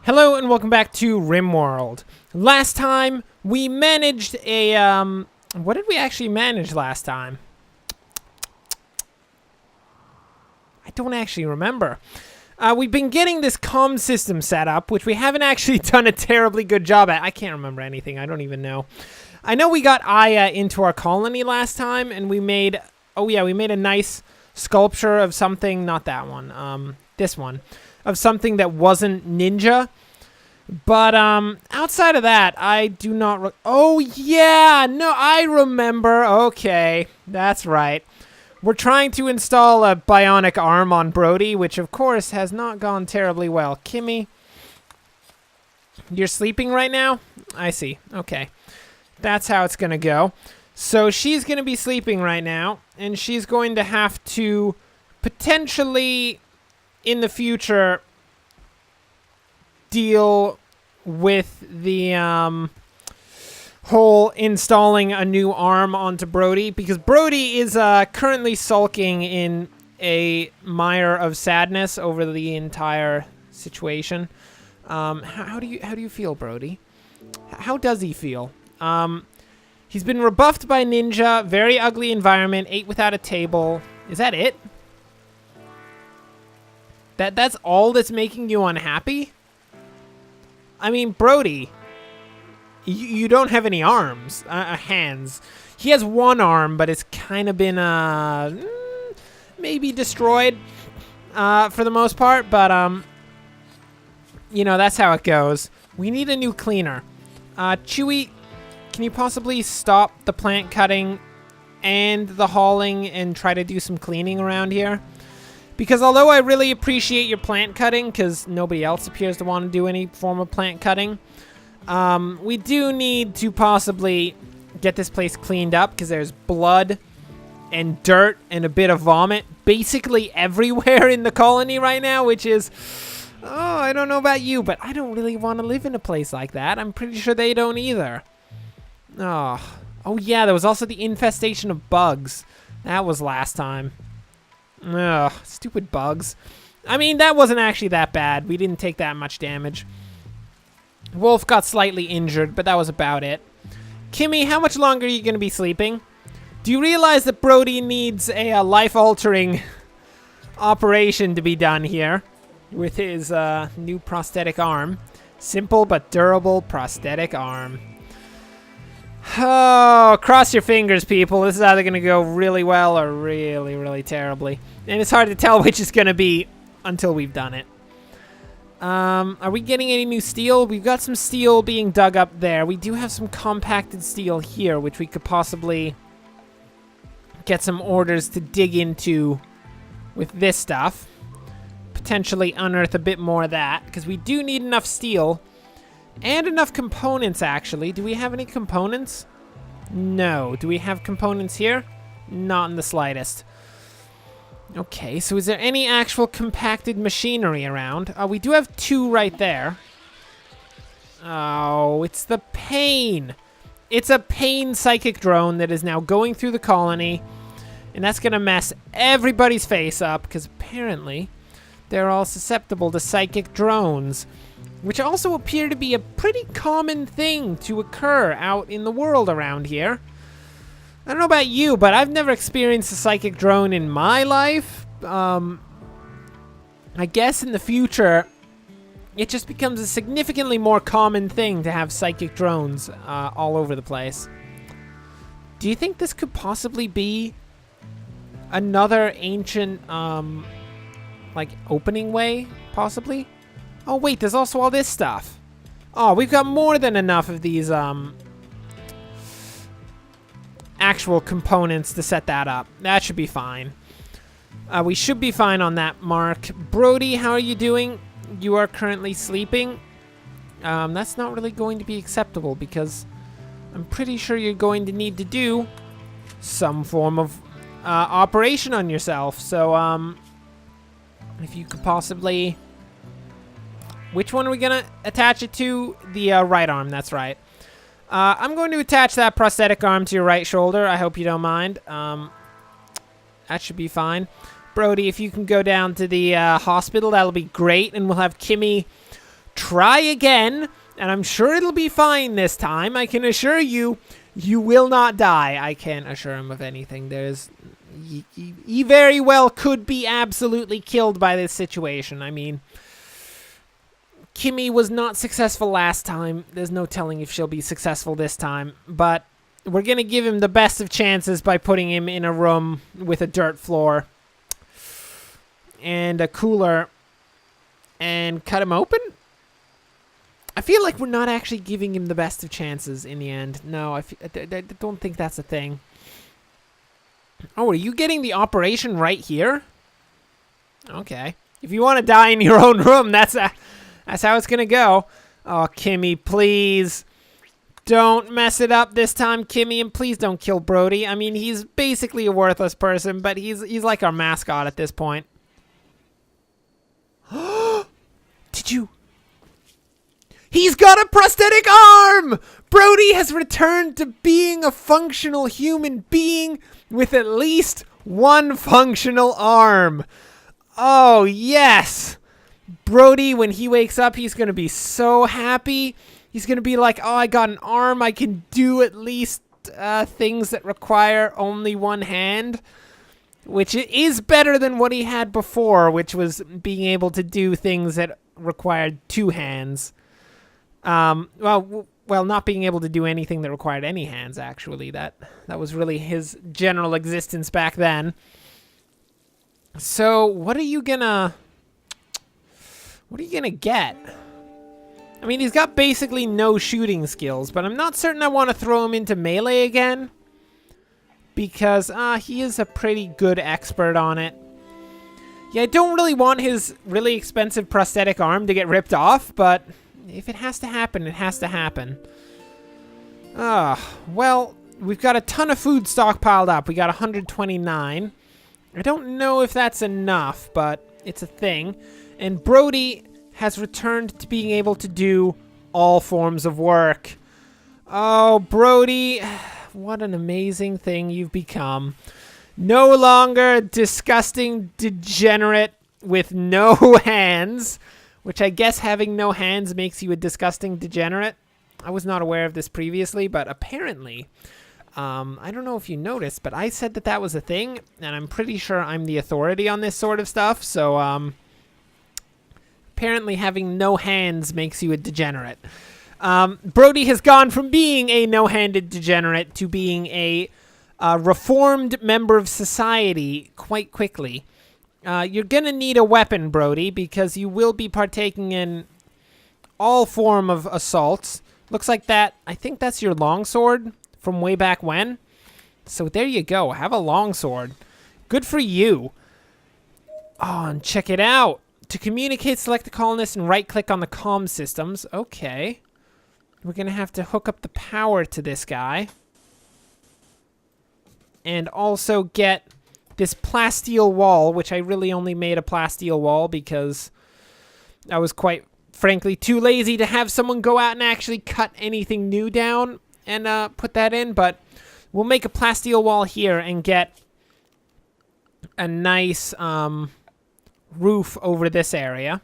Hello and welcome back to Rimworld. Last time we managed a what did we actually manage last time? I don't actually remember. We've been getting this comm system set up, which we haven't actually done a terribly good job at. I can't remember anything. I don't even know. I know we got Aya into our colony last time, and we made, oh yeah, we made a nice sculpture of something, not that one, this one, of something that wasn't ninja. But outside of that, I do not. Oh yeah, no, I remember. Okay, that's right. We're trying to install a bionic arm on Brodie, which of course has not gone terribly well. Kimmy, you're sleeping right now? I see. Okay, that's how it's gonna go. So she's gonna be sleeping right now, and she's going to have to potentially, in the future, deal with the whole installing a new arm onto Brodie, because Brodie is currently sulking in a mire of sadness over the entire situation. How do you feel, Brodie? How does he feel? He's been rebuffed by Ninja, very ugly environment, ate without a table. Is that it? That's all that's making you unhappy? I mean, Brodie, you don't have any arms, hands. He has one arm, but it's kind of been, maybe destroyed, for the most part. But, you know, that's how it goes. We need a new cleaner. Chewy, can you possibly stop the plant cutting and the hauling and try to do some cleaning around here? Because although I really appreciate your plant cutting, because nobody else appears to want to do any form of plant cutting, we do need to possibly get this place cleaned up, because there's blood and dirt and a bit of vomit basically everywhere in the colony right now, which is, oh, I don't know about you, but I don't really want to live in a place like that. I'm pretty sure they don't either. Oh yeah, there was also the infestation of bugs. That was last time. Ugh, stupid bugs. I mean, that wasn't actually that bad. We didn't take that much damage. Wolf got slightly injured, but that was about it. Kimmy, how much longer are you going to be sleeping? Do you realize that Brodie needs a life-altering operation to be done here with his new prosthetic arm? Simple but durable prosthetic arm. Oh, cross your fingers, people. This is either going to go really well or really, really terribly. And it's hard to tell which is going to be until we've done it. Are we getting any new steel? We've got some steel being dug up there. We do have some compacted steel here, which we could possibly get some orders to dig into with this stuff. Potentially unearth a bit more of that, because we do need enough steel. And enough components, actually. Do we have any components? No. Do we have components here? Not in the slightest. Okay, so is there any actual compacted machinery around? We do have two right there. Oh, it's the pain. It's a pain psychic drone that is now going through the colony. And that's going to mess everybody's face up, because apparently they're all susceptible to psychic drones, which also appear to be a pretty common thing to occur out in the world around here. I don't know about you, but I've never experienced a psychic drone in my life. I guess in the future, it just becomes a significantly more common thing to have psychic drones all over the place. Do you think this could possibly be another ancient, like, opening way, possibly? Oh, wait, there's also all this stuff. Oh, we've got more than enough of these, actual components to set that up. That should be fine. We should be fine on that mark. Brodie, how are you doing? You are currently sleeping. That's not really going to be acceptable, because I'm pretty sure you're going to need to do some form of, operation on yourself. So, if you could possibly... Which one are we going to attach it to? The right arm, that's right. I'm going to attach that prosthetic arm to your right shoulder. I hope you don't mind. That should be fine. Brodie, if you can go down to the hospital, that'll be great. And we'll have Kimmy Try again, and I'm sure it'll be fine this time. I can assure you, you will not die. I can't assure him of anything. He very well could be absolutely killed by this situation. I mean, Kimmy was not successful last time. There's no telling if she'll be successful this time, but we're going to give him the best of chances by putting him in a room with a dirt floor and a cooler and cut him open. I feel like we're not actually giving him the best of chances in the end. No, I don't think that's a thing. Oh, are you getting the operation right here? Okay. If you want to die in your own room, that's how it's going to go. Oh, Kimmy, please. Don't mess it up this time, Kimmy, and please don't kill Brodie. I mean, he's basically a worthless person, but he's like our mascot at this point. Did you... He's got a prosthetic arm! Brodie has returned to being a functional human being with at least one functional arm. Oh, yes! Brodie, when he wakes up, he's going to be so happy. He's going to be like, oh, I got an arm. I can do at least things that require only one hand. Which is better than what he had before, which was being able to do things that required two hands. Well, not being able to do anything that required any hands, actually. That was really his general existence back then. So, what are you gonna get? I mean, he's got basically no shooting skills, but I'm not certain I want to throw him into melee again. Because, he is a pretty good expert on it. Yeah, I don't really want his really expensive prosthetic arm to get ripped off, but... if it has to happen, it has to happen. Well, we've got a ton of food stockpiled up. We got 129. I don't know if that's enough, but it's a thing. And Brodie has returned to being able to do all forms of work. Oh, Brodie, what an amazing thing you've become. No longer disgusting degenerate with no hands. Which I guess having no hands makes you a disgusting degenerate. I was not aware of this previously, but apparently, I don't know if you noticed, but I said that was a thing, and I'm pretty sure I'm the authority on this sort of stuff, so, apparently having no hands makes you a degenerate. Brodie has gone from being a no-handed degenerate to being a reformed member of society quite quickly. You're going to need a weapon, Brodie, because you will be partaking in all form of assaults. Looks like that. I think that's your longsword from way back when. So there you go. Have a longsword. Good for you. Oh, and check it out. To communicate, select the colonist and right-click on the comm systems. Okay. We're going to have to hook up the power to this guy. And also get... this plasteel wall, which I really only made a plasteel wall because I was quite frankly too lazy to have someone go out and actually cut anything new down and put that in, but we'll make a plasteel wall here and get a nice roof over this area.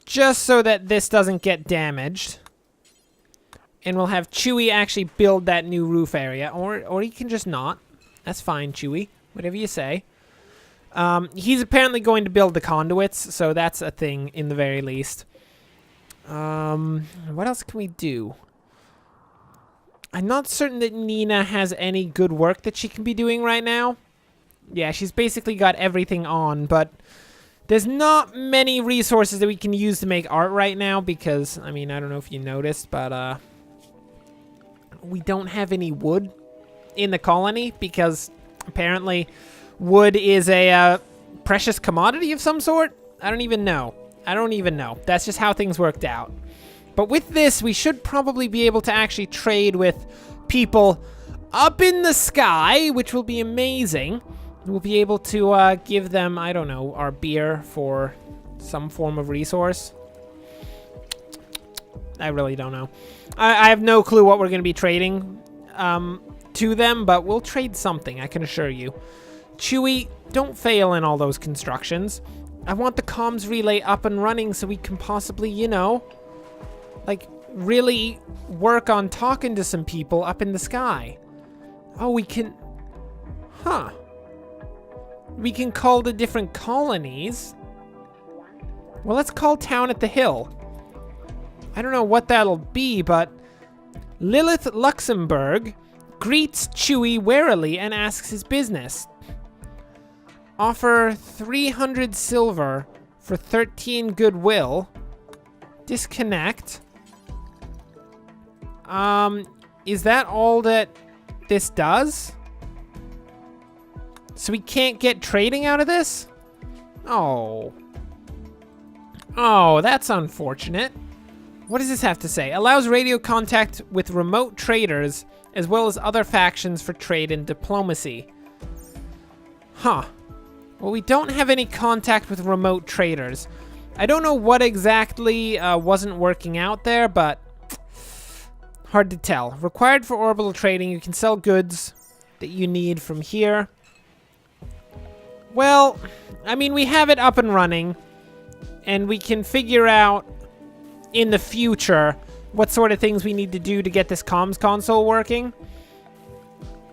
Just so that this doesn't get damaged. And we'll have Chewie actually build that new roof area, or he can just not. That's fine, Chewie. Whatever you say. He's apparently going to build the conduits, so that's a thing in the very least. What else can we do? I'm not certain that Nina has any good work that she can be doing right now. Yeah, she's basically got everything on, but there's not many resources that we can use to make art right now because, I mean, I don't know if you noticed, but we don't have any wood in the colony because apparently wood is a precious commodity of some sort. I don't even know. That's just how things worked out. But with this, we should probably be able to actually trade with people up in the sky, which will be amazing. We'll be able to give them, I don't know, our beer for some form of resource. I really don't know. I have no clue what we're going to be trading to them, but we'll trade something, I can assure you. Chewie, don't fail in all those constructions. I want the comms relay up and running so we can possibly, you know, like, really work on talking to some people up in the sky. Oh, we can... Huh. We can call the different colonies. Well, let's call Town at the Hill. I don't know what that'll be, but... Lilith Luxembourg greets Chewie warily and asks his business. Offer 300 silver for 13 goodwill. Disconnect. Is that all that this does? So we can't get trading out of this? Oh. Oh, that's unfortunate. What does this have to say? Allows radio contact with remote traders as well as other factions for trade and diplomacy. Huh. Well, we don't have any contact with remote traders. I don't know what exactly wasn't working out there, but hard to tell. Required for orbital trading, you can sell goods that you need from here. Well, I mean, we have it up and running, and we can figure out in the future what sort of things we need to do to get this comms console working.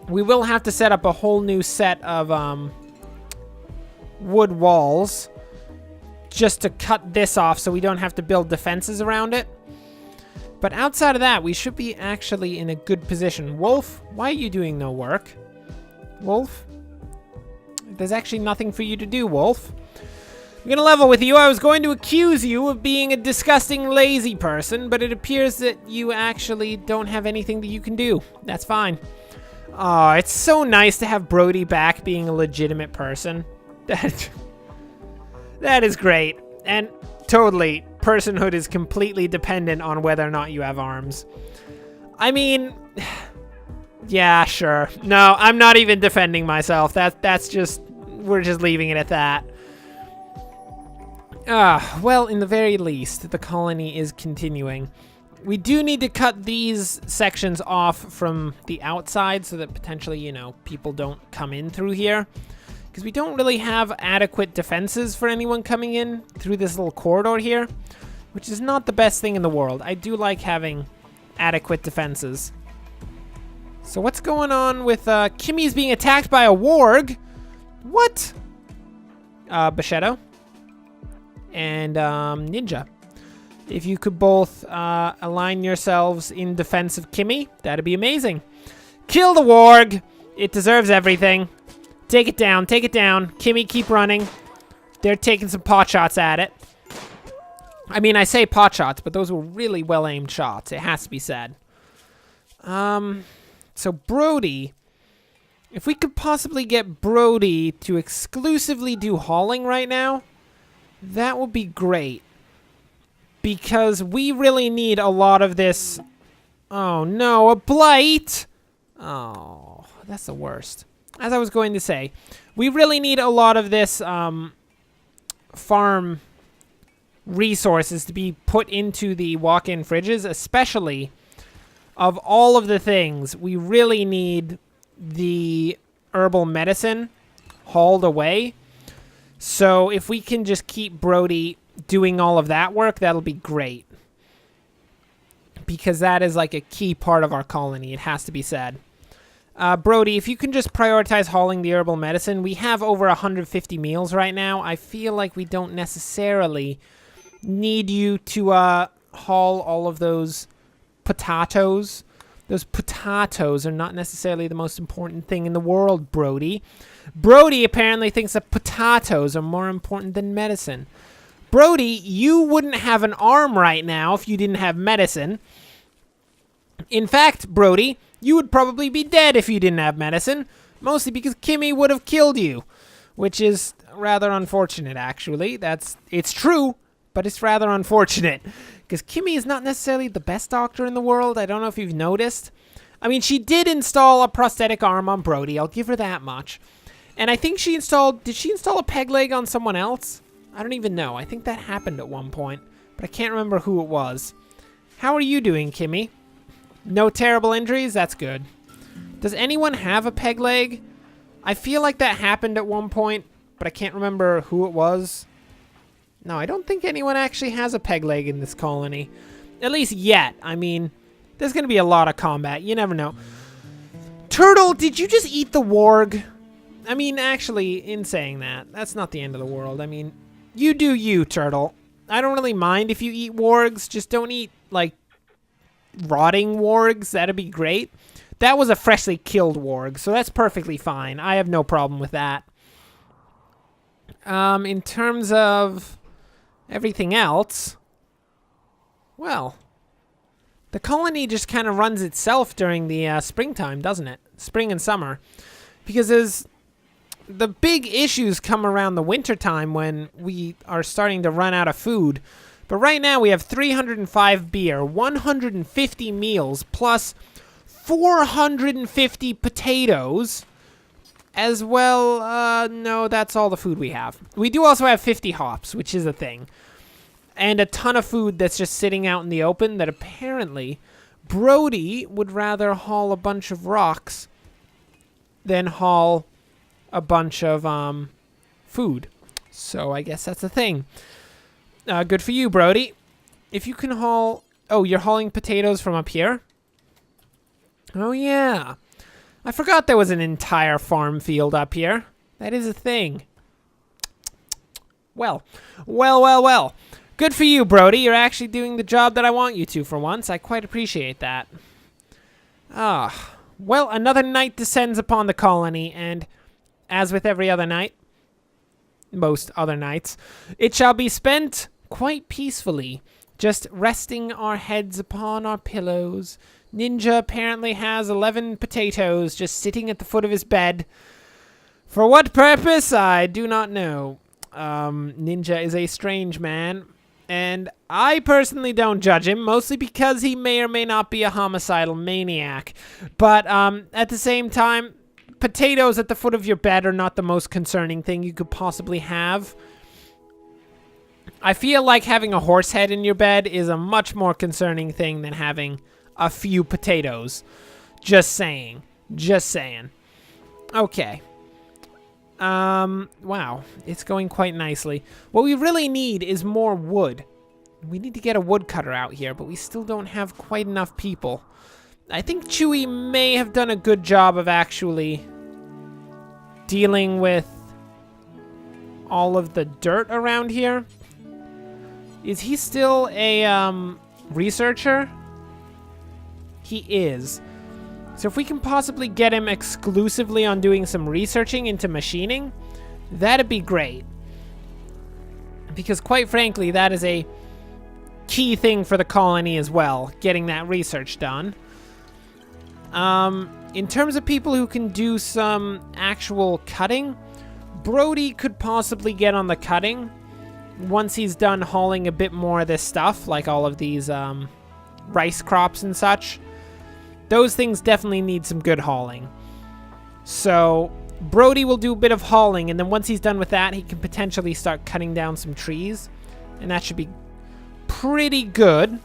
We will have to set up a whole new set of wood walls just to cut this off so we don't have to build defenses around it. But outside of that, we should be actually in a good position. Wolf, why are you doing no work? Wolf? There's actually nothing for you to do, Wolf. I'm gonna level with you. I was going to accuse you of being a disgusting, lazy person, but it appears that you actually don't have anything that you can do. That's fine. Oh, it's so nice to have Brodie back being a legitimate person. That is great. And totally, personhood is completely dependent on whether or not you have arms. I mean, yeah, sure. No, I'm not even defending myself. That's just, we're just leaving it at that. Well, in the very least, the colony is continuing. We do need to cut these sections off from the outside so that potentially, you know, people don't come in through here. Because we don't really have adequate defenses for anyone coming in through this little corridor here, which is not the best thing in the world. I do like having adequate defenses. So what's going on with Kimmy's being attacked by a warg? What? Bashetto and Ninja. If you could both align yourselves in defense of Kimmy, that'd be amazing. Kill the warg. It deserves everything. Take it down. Take it down. Kimmy, keep running. They're taking some pot shots at it. I mean, I say pot shots, but those were really well-aimed shots. It has to be said. So Brodie, if we could possibly get Brodie to exclusively do hauling right now, that would be great. Because we really need a lot of this. Oh no, a blight! Oh, that's the worst. As I was going to say, we really need a lot of this farm resources to be put into the walk-in fridges, especially of all of the things. We really need the herbal medicine hauled away. So if we can just keep Brodie doing all of that work, that'll be great. Because that is like a key part of our colony, it has to be said. Brodie, if you can just prioritize hauling the herbal medicine. We have over 150 meals right now. I feel like we don't necessarily need you to haul all of those potatoes. Those potatoes are not necessarily the most important thing in the world, Brodie. Brodie apparently thinks that potatoes are more important than medicine. Brodie, you wouldn't have an arm right now if you didn't have medicine. In fact, Brodie, you would probably be dead if you didn't have medicine, mostly because Kimmy would have killed you, which is rather unfortunate, actually. It's true, but it's rather unfortunate, because Kimmy is not necessarily the best doctor in the world. I don't know if you've noticed. I mean, she did install a prosthetic arm on Brodie. I'll give her that much. And I think did she install a peg leg on someone else? I don't even know. I think that happened at one point, but I can't remember who it was. How are you doing, Kimmy? No terrible injuries? That's good. Does anyone have a peg leg? I feel like that happened at one point, but I can't remember who it was. No, I don't think anyone actually has a peg leg in this colony. At least yet. I mean, there's going to be a lot of combat. You never know. Turtle, did you just eat the warg? I mean, actually, in saying that, that's not the end of the world. I mean, you do you, Turtle. I don't really mind if you eat wargs. Just don't eat, like, rotting wargs. That'd be great. That was a freshly killed warg, so that's perfectly fine. I have no problem with that. In terms of everything else, well, the colony just kind of runs itself during the springtime, doesn't it? Spring and summer. Because the big issues come around the wintertime when we are starting to run out of food. But right now we have 305 beer, 150 meals, plus 450 potatoes. As well, no, that's all the food we have. We do also have 50 hops, which is a thing. And a ton of food that's just sitting out in the open that apparently Brodie would rather haul a bunch of rocks than haul a bunch of food. So I guess that's a thing. Good for you, Brodie. If you can haul... Oh, you're hauling potatoes from up here? Oh, yeah. I forgot there was an entire farm field up here. That is a thing. Well. Good for you, Brodie. You're actually doing the job that I want you to for once. I quite appreciate that. Well, another night descends upon the colony, and as with every other night, most other nights, it shall be spent quite peacefully, just resting our heads upon our pillows. Ninja apparently has 11 potatoes just sitting at the foot of his bed. For what purpose, I do not know. Ninja is a strange man, and I personally don't judge him, mostly because he may or may not be a homicidal maniac. But at the same time, potatoes at the foot of your bed are not the most concerning thing you could possibly have. I feel like having a horse head in your bed is a much more concerning thing than having a few potatoes. Just saying. Okay. Wow. It's going quite nicely. What we really need is more wood. We need to get a woodcutter out here, but we still don't have quite enough people. I think Chewy may have done a good job of actually dealing with all of the dirt around here. Is he still a researcher? He is. So if we can possibly get him exclusively on doing some researching into machining, that'd be great. Because quite frankly, that is a key thing for the colony as well, getting that research done. In terms of people who can do some actual cutting, Brodie could possibly get on the cutting once he's done hauling a bit more of this stuff, like all of these rice crops and such. Those things definitely need some good hauling. So Brodie will do a bit of hauling, and then once he's done with that, he can potentially start cutting down some trees, and that should be pretty good.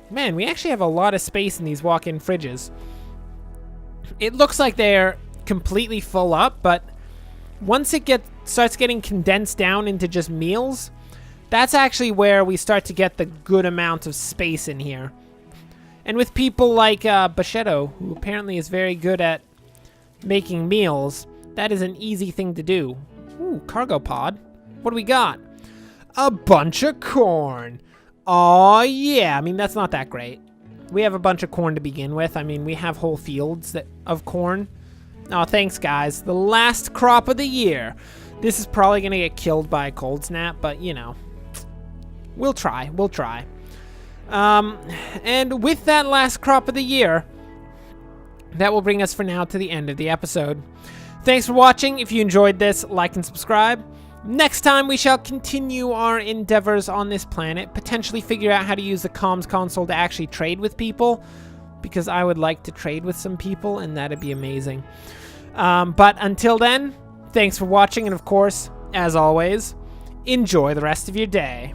Man, we actually have a lot of space in these walk-in fridges. It looks like they're completely full up, but once it starts getting condensed down into just meals, that's actually where we start to get the good amount of space in here. And with people like Bachetto, who apparently is very good at making meals, that is an easy thing to do. Ooh, cargo pod. What do we got? A bunch of corn. Oh yeah, I mean, that's not that great. We have a bunch of corn to begin with. I mean, we have whole fields of corn. Oh, thanks, guys. The last crop of the year. This is probably going to get killed by a cold snap, but, you know, we'll try. And with that last crop of the year, that will bring us for now to the end of the episode. Thanks for watching. If you enjoyed this, like and subscribe. Next time, we shall continue our endeavors on this planet, potentially figure out how to use the comms console to actually trade with people, because I would like to trade with some people, and that'd be amazing. But until then, thanks for watching, and of course, as always, enjoy the rest of your day.